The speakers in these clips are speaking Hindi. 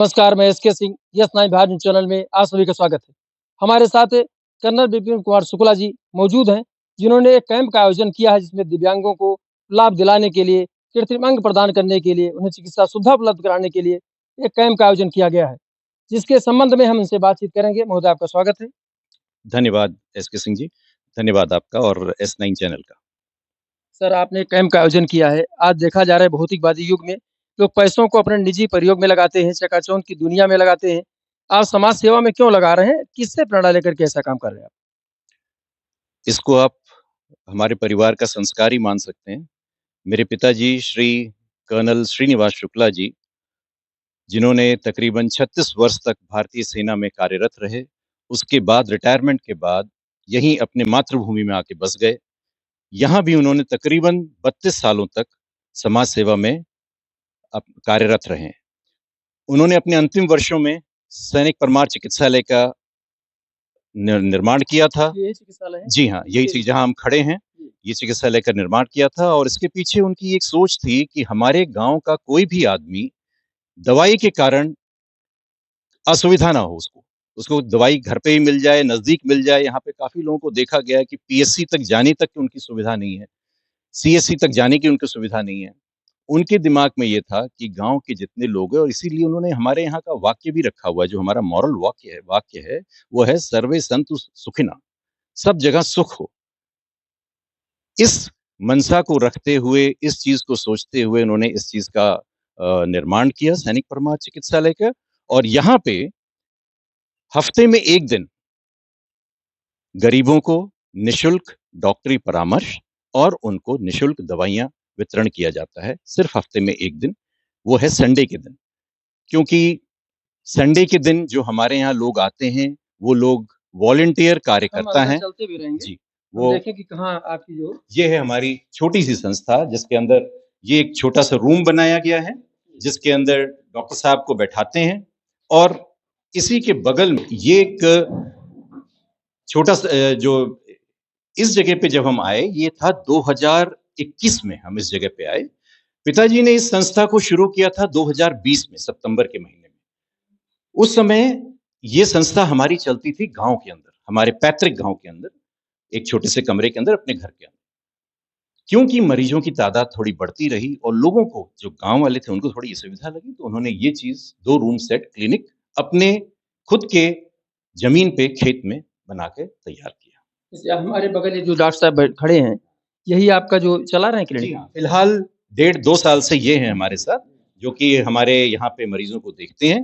नमस्कार, मैं SK Singh, yes nine Bharat news channel में आप सभी का स्वागत है। हमारे साथ कर्नल विपिन कुमार शुक्ला जी मौजूद हैं, जिन्होंने एक कैंप का आयोजन किया है, जिसमें दिव्यांगों को लाभ दिलाने के लिए, कृत्रिम अंग प्रदान करने के लिए, उन्हें चिकित्सा सुविधा उपलब्ध कराने के लिए एक कैंप का आयोजन किया गया है, जिसके संबंध में हम इनसे बातचीत करेंगे। महोदय, आपका स्वागत है। धन्यवाद एसके सिंह जी। धन्यवाद आपका और S9 चैनल का। सर, आपने कैंप का आयोजन किया है। आज देखा जा रहा है भौतिकवादी युग में लोग पैसों को अपने निजी प्रयोग में लगाते हैं, चकाचौंध की दुनिया में लगाते हैं। आप समाज सेवा में क्यों लगा रहे हैं? किससे प्रेरणा लेकर के ऐसा काम कर रहे हैं आप? इसको आप हमारे परिवार का संस्कार ही मान सकते हैं। मेरे पिताजी श्री कर्नल श्रीनिवास शुक्ला जी, जिन्होंने तकरीबन 36 वर्ष तक भारतीय सेना में कार्यरत रहे, उसके बाद रिटायरमेंट के बाद यहीं अपने मातृभूमि में आके बस गए। यहाँ भी उन्होंने तकरीबन 32 सालों तक समाज सेवा में कार्यरत रहे हैं। उन्होंने अपने अंतिम वर्षों में सैनिक परमार चिकित्सालय का निर्माण किया था। ये चिकित्सालय है? जी हाँ, यही चीज़ जहाँ हम खड़े हैं, ये चिकित्सालय का निर्माण किया था और इसके पीछे उनकी एक सोच थी कि हमारे गाँव का कोई भी आदमी दवाई के कारण असुविधा ना हो उसको। उसको दवाई घर पे ही मिल जाए, नज़दीक मिल जाए। यहाँ पे काफ़ी लोगों को देखा गया है कि पीएचसी तक जाने तक की उनकी सुविधा नहीं है, सीएचसी तक जाने की उनकी सुविधा नहीं है। उनके दिमाग में ये था कि गाँव के जितने लोग हैं और इसीलिए उन्होंने हमारे यहाँ का वाक्य भी रखा हुआ है, जो हमारा मॉरल वाक्य है, वो है सर्वे सन्तु सुखिनः, सब जगह सुख हो। इस मंशा को रखते हुए, इस चीज़ को सोचते हुए उन्होंने इस चीज़ का निर्माण किया सैनिक परमार चिकित्सालय का और यहाँ पे हफ्ते में 1 दिन गरीबों को निःशुल्क डॉक्टरी परामर्श और उनको निःशुल्क दवाइयाँ वितरण किया जाता है, सिर्फ़ हफ्ते में 1 दिन, वो है संडे के दिन। क्योंकि संडे के दिन जो हमारे यहाँ लोग आते हैं, वो लोग वॉलंटियर कार्यकर्ता हैं। चलते भी रहेंगे। जी, हम वो देखें कि कहाँ आपकी जो ये है हमारी छोटी-सी संस्था जिसके अंदर ये एक छोटा-सा रूम बनाया गया है, जिसके अंदर डॉक्टर साहब को बैठाते हैं और इसी के बगल में ये एक छोटा-सा जो इस जगह पे जब हम आए, ये था 2021 में हम इस जगह पे आए। पिताजी ने इस संस्था को शुरू किया था 2020 में सितंबर के महीने में। उस समय ये संस्था हमारी चलती थी गाँव के अंदर, हमारे पैतृक गाँव के अंदर, एक छोटे से कमरे के अंदर अपने घर के अंदर। क्योंकि मरीजों की तादाद थोड़ी बढ़ती रही और लोगों को जो गाँव वाले थे उनको थोड़ी ये सुविधा लगी तो उन्होंने ये चीज़ 2 रूम सेट क्लिनिक अपने खुद के ज़मीन पे खेत में बना के तैयार किया। जैसे हमारे बगल में जो डॉक्टर साहब खड़े हैं, यही आपका जो चला रहे हैं जी क्लिनिक? हाँ, फिलहाल 1.5-2 साल से ये हैं हमारे साथ, जो कि हमारे यहाँ पे मरीजों को देखते हैं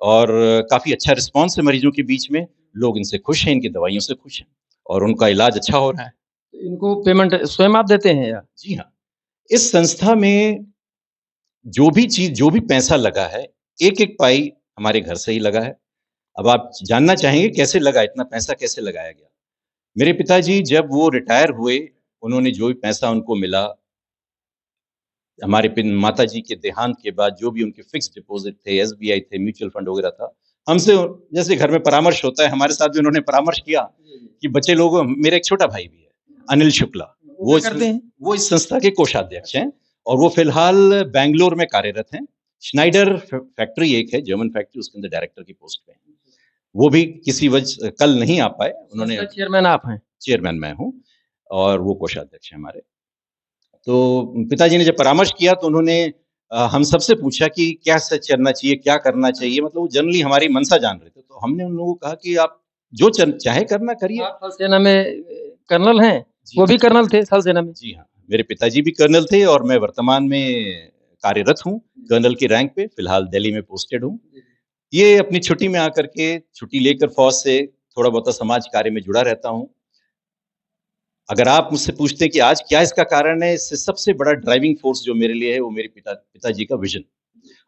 और काफ़ी अच्छा रिस्पॉन्स है मरीजों के बीच में। लोग इनसे खुश हैं, इनकी दवाइयों से खुश हैं और उनका इलाज अच्छा हो रहा है। इनको पेमेंट स्वयं आप देते हैं या? जी हाँ, इस संस्था में जो भी पैसा लगा है, एक-एक पाई हमारे घर से ही लगा है। अब आप जानना चाहेंगे कैसे लगा, इतना पैसा कैसे लगाया गया? मेरे पिताजी जब वो रिटायर हुए, उन्होंने जो भी पैसा उनको मिला, हमारे माताजी के देहांत के बाद जो भी उनके फिक्स्ड डिपॉज़िट थे, एसबीआई थे, म्यूचुअल फंड वगैरह था, हमसे जैसे घर में परामर्श होता है, हमारे साथ भी उन्होंने परामर्श किया कि बच्चे लोगों मेरा एक छोटा भाई भी है, अनिल शुक्ला, वो क्या करते हैं? वो इस संस्था के कोषाध्यक्ष हैं और वो फिलहाल बैंगलोर में कार्यरत हैं। श्नाइडर फैक्ट्री एक है, जर्मन फैक्ट्री, उसके अंदर डायरेक्टर की पोस्ट पे हैं। वो भी किसी वजह कल नहीं आ पाए, उन्होंने चेयरमैन आप हैं? चेयरमैन मैं हूँ और वो कोषाध्यक्ष हैं हमारे। तो पिताजी ने जब परामर्श किया तो उन्होंने हम सबसे पूछा कि क्या सच करना चाहिए, क्या करना चाहिए? मतलब वो जनरली हमारी मंशा जान रहे थे। तो हमने उन लोगों को कहा कि आप जो चाहे करना करिए। आप थल सेना में कर्नल हैं? जी, वो भी कर्नल थे थल सेना में? जी हाँ, मेरे पिताजी भी कर्नल थे और मैं वर्तमान में कार्यरत हूँ, कर्नल की रैंक पे, फिलहाल दिल्ली में पोस्टेड हूँ। ये अपनी छुट्टी में आकर के छुट्टी लेकर फ़ौज से थोड़ा बहुत समाज कार्य में जुड़ा रहता हूँ। अगर आप मुझसे पूछते हैं कि आज क्या इसका कारण है, इससे सबसे बड़ा ड्राइविंग फ़ोर्स जो मेरे लिए है, वो मेरे पिताजी का विज़न।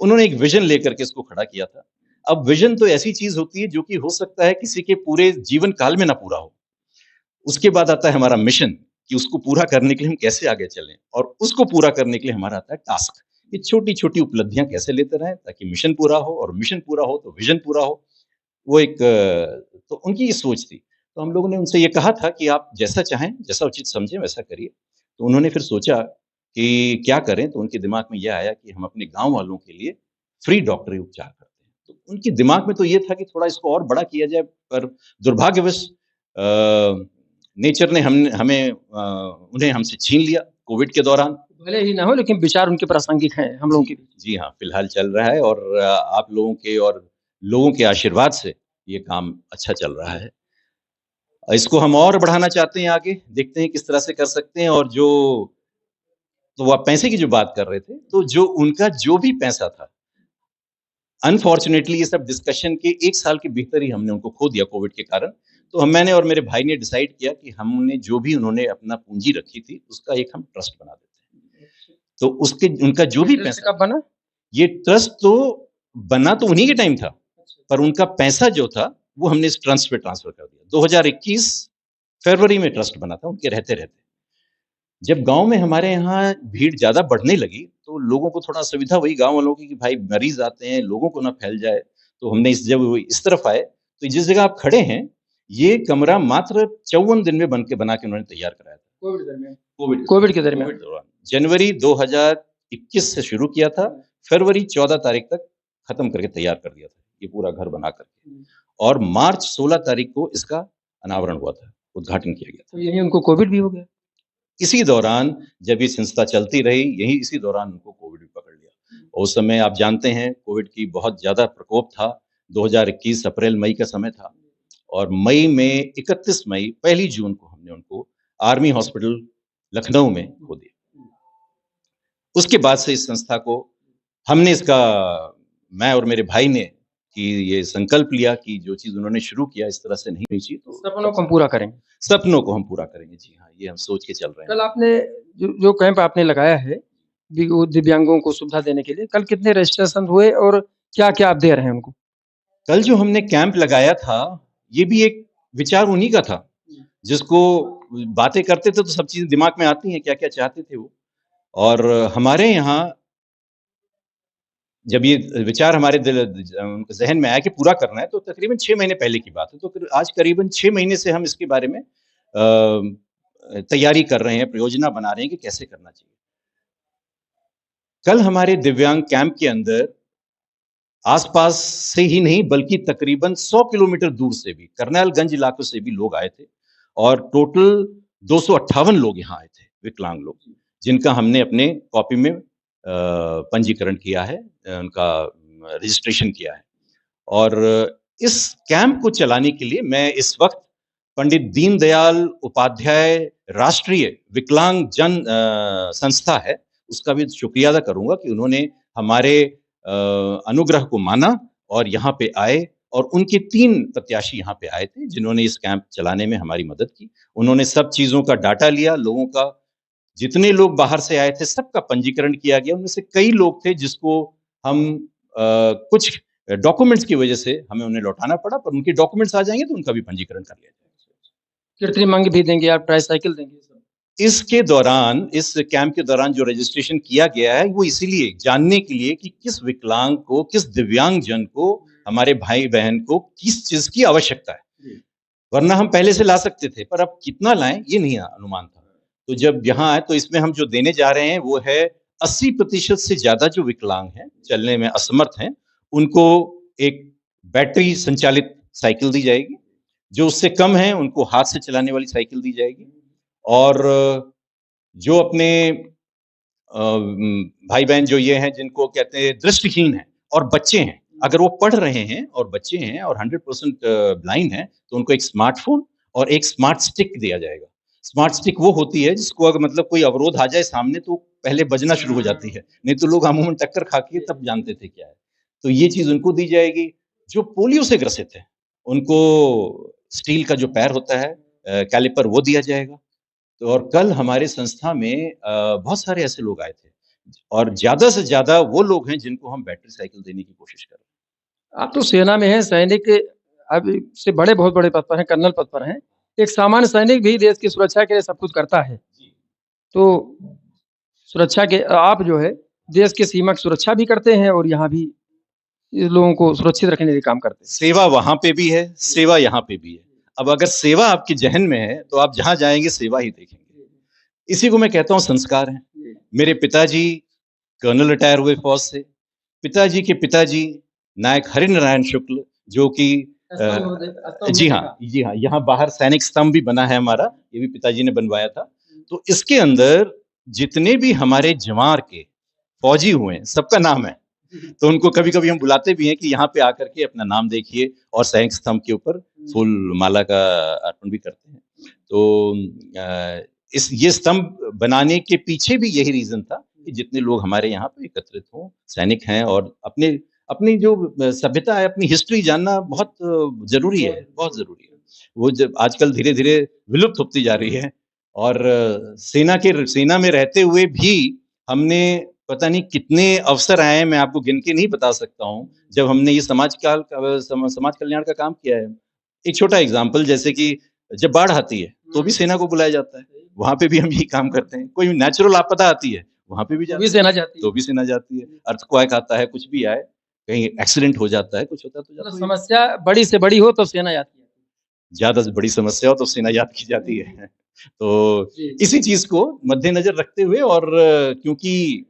उन्होंने एक विज़न लेकर के इसको खड़ा किया था। अब विज़न तो ऐसी चीज़ होती है जो कि हो सकता है किसी के पूरे जीवन काल में ना पूरा हो। उसके बाद आता है हमारा मिशन कि उसको पूरा करने के लिए हम कैसे आगे चलें और उसको पूरा करने के लिए हमारा आता है टास्क। ये छोटी-छोटी उपलब्धियाँ कैसे लेते रहें ताकि मिशन पूरा हो और मिशन पूरा हो तो विज़न पूरा हो। वो एक तो उनकी ये सोच थी। तो हम लोगों ने उनसे ये कहा था कि आप जैसा चाहें, जैसा उचित समझें वैसा करिए। तो उन्होंने फिर सोचा कि क्या करें? तो उनके दिमाग में ये आया कि हम अपने गाँव वालों के लिए फ्री डॉक्टरी उपचार करते हैं। उनके दिमाग में तो ये था कि थोड़ा इसको और बड़ा किया जाए, पर दुर्भाग्यवश नेचर ने उन्हें हमसे छीन लिया कोविड के दौरान। भले ही ना हो, लेकिन विचार उनके प्रासंगिक हैं हम लोगों के बीच। जी हाँ, फिलहाल चल रहा है और आप लोगों के और लोगों के आशीर्वाद से ये काम अच्छा चल रहा है। इसको हम और बढ़ाना चाहते हैं आगे, देखते हैं किस तरह से कर सकते हैं। और तो आप पैसे की जो बात कर रहे थे, तो जो उनका जो भी पैसा था, अनफॉर्चुनेटली ये सब डिस्कशन के 1 साल के भीतर ही हमने उनको खो दिया कोविड के कारण। तो मैंने और मेरे भाई ने डिसाइड किया कि हमने जो भी उन्होंने अपना पूंजी रखी थी, उसका एक हम ट्रस्ट बना देते हैं। तो उनका जो भी ट्रस्ट पैसा, कब बना? ये ट्रस्ट तो बना तो उन्हीं के टाइम था, पर उनका पैसा जो था वो हमने इस ट्रस्ट पे ट्रांसफर कर दिया। 2021 फरवरी में ट्रस्ट बना था उनके रहते-रहते। जब गाँव में हमारे यहाँ भीड़ ज़्यादा बढ़ने लगी, तो लोगों को थोड़ा असुविधा हुई गाँव वालों की कि भाई मरीज़ आते हैं, लोगों को ना फैल जाए। तो हमने जब वो इस तरफ आए, तो जिस जगह आप खड़े हैं, ये कमरा मात्र 54 दिन में बना के उन्होंने तैयार कराया था। कोविड दरमियान। कोविड के दरमियान। कोविड दौरान। जनवरी 2021 से शुरू किया था, फरवरी 14 तारीख तक खत्म करके तैयार कर दिया था, ये पूरा घर बना करके। और मार्च 16 तारीख को इसका अनावरण हुआ था, उद्घाटन किया गया था। तो यही उनको कोविड भी हो गया? इसी दौरान जब ये संस्था चलती रही, इसी दौरान उनको कोविड भी पकड़ लिया। और उस समय आप जानते हैं कोविड की बहुत ज़्यादा प्रकोप था। 2021 अप्रैल-मई का समय था और मई में 31 मई, पहली जून को हमने उनको आर्मी हॉस्पिटल लखनऊ में खो दिया। उसके बाद से इस संस्था को मैं और मेरे भाई ने कि ये संकल्प लिया कि जो चीज़ उन्होंने शुरू किया इस तरह से नहीं होनी चाहिए, तो सपनों को हम पूरा करेंगे। सपनों को हम पूरा करेंगे। जी हाँ, ये हम सोच के चल रहे हैं। कल आपने जो कैंप आपने लगाया है दिव्यांगों को सुविधा देने के लिए, कल कितने रजिस्ट्रेशन हुए और क्या-क्या आप दे रहे हैं उनको? कल जो हमने कैंप लगाया था, ये भी एक विचार उन्हीं का था, जिसको बातें करते थे तो सब चीज़ें दिमाग में आती हैं, क्या-क्या चाहते थे वो। और हमारे यहाँ जब ये विचार हमारे ज़हन में आया कि पूरा करना है, तो तकरीबन 6 महीने पहले की बात है। तो फिर आज करीबन 6 महीने से हम इसके बारे में तैयारी कर रहे हैं, योजना बना रहे हैं कि कैसे करना चाहिए। कल हमारे दिव्यांग कैंप के अंदर आस-पास से ही नहीं, बल्कि तकरीबन 100 किलोमीटर दूर से भी, करनालगंज इलाकों से भी लोग आए थे और टोटल 258 लोग यहाँ आए थे, विकलांग लोग, जिनका हमने अपने कॉपी में पंजीकरण किया है, उनका रजिस्ट्रेशन किया है। और इस कैंप को चलाने के लिए मैं इस वक्त पंडित दीनदयाल उपाध्याय राष्ट्रीय विकलांग जन संस्था है, उसका भी शुक्रिया अदा करूँगा कि उन्होंने हमारे अनुग्रह को माना और यहाँ पे आए। और उनके 3 प्रत्याशी यहाँ पे आए थे, जिन्होंने इस कैंप चलाने में हमारी मदद की। उन्होंने सब चीज़ों का डाटा लिया, लोगों का, जितने लोग बाहर से आए थे, सबका पंजीकरण किया गया। उनमें से कई लोग थे जिसको हम कुछ डॉक्यूमेंट्स की वजह से हमें उन्हें लौटाना पड़ा, पर उनके डॉक्यूमेंट्स आ जाएँगे तो उनका भी पंजीकरण कर लिया जाएगा। कृत्रिम अंग भी देंगे आप, ट्राईसाइकिल देंगे? इसके दौरान, इस कैंप के दौरान जो रजिस्ट्रेशन किया गया है, वो इसीलिए जानने के लिए कि किस विकलांग को, किस दिव्यांगजन को, हमारे भाई-बहन को किस चीज़ की आवश्यकता है। वरना हम पहले से ला सकते थे, पर अब कितना लाएँ, ये नहीं अनुमान था। तो जब यहाँ आए, तो इसमें हम जो देने जा रहे हैं, वो है 80% से ज़्यादा जो विकलांग हैं, चलने में असमर्थ हैं, उनको एक बैटरी संचालित साइकिल दी जाएगी। जो उससे कम है, उनको हाथ से चलाने वाली साइकिल दी जाएगी। और जो अपने भाई-बहन जो ये हैं, जिनको कहते हैं दृष्टिहीन हैं और बच्चे हैं, अगर वो पढ़ रहे हैं और बच्चे हैं और 100% ब्लाइंड हैं, तो उनको एक स्मार्टफ़ोन और एक स्मार्ट स्टिक दिया जाएगा। स्मार्ट स्टिक वो होती है जिसको अगर मतलब कोई अवरोध आ जाए सामने, तो पहले बजना शुरू हो जाती है, नहीं तो लोग अमूमन टक्कर खा के तब जानते थे क्या है। तो ये चीज़ उनको दी जाएगी। जो पोलियो से ग्रसित हैं, उनको स्टील का जो पैर होता है, कैलिपर, वो दिया जाएगा। तो और कल हमारे संस्था में बहुत सारे ऐसे लोग आए थे और ज़्यादा से ज़्यादा वो लोग हैं जिनको हम बैटरी साइकिल देने की कोशिश कर रहे हैं। आप तो सेना में हैं, सैनिक अब से बहुत बड़े पद पर हैं, कर्नल पद पर हैं। एक सामान्य सैनिक भी देश की सुरक्षा के लिए सब कुछ करता है। तो सुरक्षा के आप जो है, देश की सीमा की सुरक्षा भी करते हैं और यहाँ भी लोगों को सुरक्षित रखने के लिए काम करते हैं। सेवा वहाँ पे भी है, सेवा यहाँ पे भी है। अब अगर सेवा आपके ज़हन में है, तो आप जहाँ जाएँगे सेवा ही देखेंगे। इसी को मैं कहता हूँ संस्कार हैं। मेरे पिताजी कर्नल रिटायर हुए फ़ौज से। पिताजी के पिताजी नायक हरिनारायण शुक्ल, जो कि जी हाँ, यहाँ बाहर सैनिक स्तंभ भी बना है हमारा, ये भी पिताजी ने बनवाया था। तो इसके अंदर जितने भी हमारे जवार के फौजी हुए हैं, सबका नाम है। तो उनको कभी-कभी हम बुलाते भी हैं कि यहाँ पे आकर के अपना नाम देखिए, और सैनिक स्तंभ के ऊपर फूल माला का अर्पण भी करते हैं। तो ये स्तंभ बनाने के पीछे भी यही रीज़न था कि जितने लोग हमारे यहाँ पे एकत्रित हों, सैनिक हैं, और अपनी जो सभ्यता है, अपनी हिस्ट्री जानना बहुत ज़रूरी है, बहुत ज़रूरी है। वो जब आजकल धीरे-धीरे विलुप्त होती जा रही है, और सेना में रहते हुए भी हमने पता नहीं कितने अवसर आए हैं, मैं आपको गिन के नहीं बता सकता हूँ, जब हमने ये समाज कल्याण का काम किया है। एक छोटा एग्ज़ाम्पल, जैसे कि जब बाढ़ आती है, तो भी सेना को बुलाया जाता है, वहाँ पे भी हम यही काम करते हैं। कोई नेचुरल आपदा आती है, वहाँ पे भी तो भी सेना जाती है। तो भी सेना जाती है। अर्थक्वेक आता है, कुछ भी आए, कहीं एक्सीडेंट हो जाता है, कुछ होता है, तो मतलब जाता ही है। समस्या बड़ी से बड़ी हो तो सेना जाती है। ज़्यादा से बड़ी समस्या हो तो सेना याद की जाती है। तो जी। इसी चीज़ को मद्देनज़र रखते हुए, और क्योंकि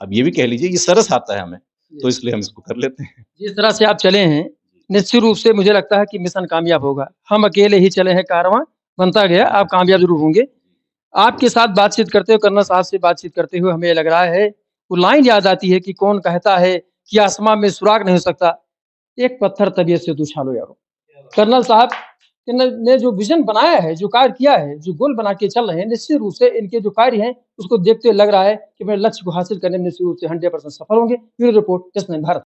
अब ये भी कह लीजिए ये सरस आता है हमें, तो इसलिए हम इसको कर लेते हैं। जिस तरह से आप चले हैं, निश्चित रूप से मुझे लगता है कि मिशन कामयाब होगा। हम अकेले ही चले हैं, कारवां बनता गया, आप कामयाब ज़रूर होंगे। आपके साथ बातचीत करते हुए, कर्नल साहब से बातचीत करते हुए हमें लग रहा है, वो लाइन याद आती है कि कौन कहता है कि आसमां में सुराग नहीं हो सकता, एक पत्थर तबीयत से दूछालो यारो। कर्नल साहब ने जो विज़न बनाया है, जो कार्य किया है, जो गोल बना के चल रहे हैं, निश्चित रूप से इनके जो कार्य हैं, उसको देखते लग रहा है कि मेरे लक्ष्य को हासिल करने में निश्चित रूप से 100% सफल होंगे। ब्यूरो रिपोर्ट, जश्न भारत।